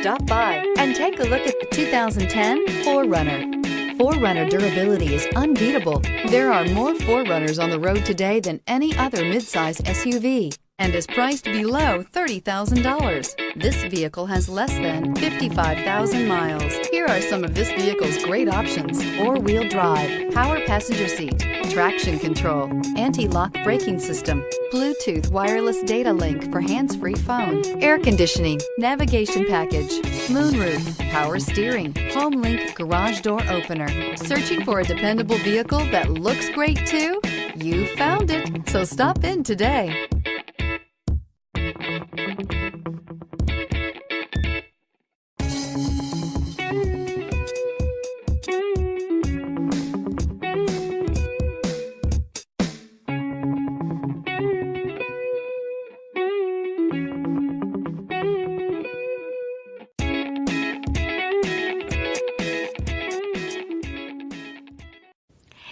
Stop by and take a look at the 2010 4runner. 4runner durability is unbeatable. There are more 4runners on the road today than any other midsize SUV and is priced below $30,000. This vehicle has less than 55,000 miles. Here are some of this vehicle's great options: four-wheel drive, power passenger seat, traction control, anti-lock braking system, Bluetooth wireless data link for hands-free phone, air conditioning, navigation package, moonroof, power steering, home link garage door opener. Searching for a dependable vehicle that looks great too? You found it, so stop in today.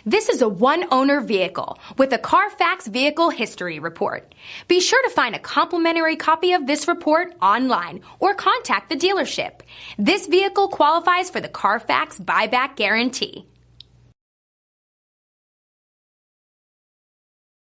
This is a one-owner vehicle with a Carfax Vehicle History Report. Be sure to find a complimentary copy of this report online or contact the dealership. This vehicle qualifies for the Carfax Buyback Guarantee.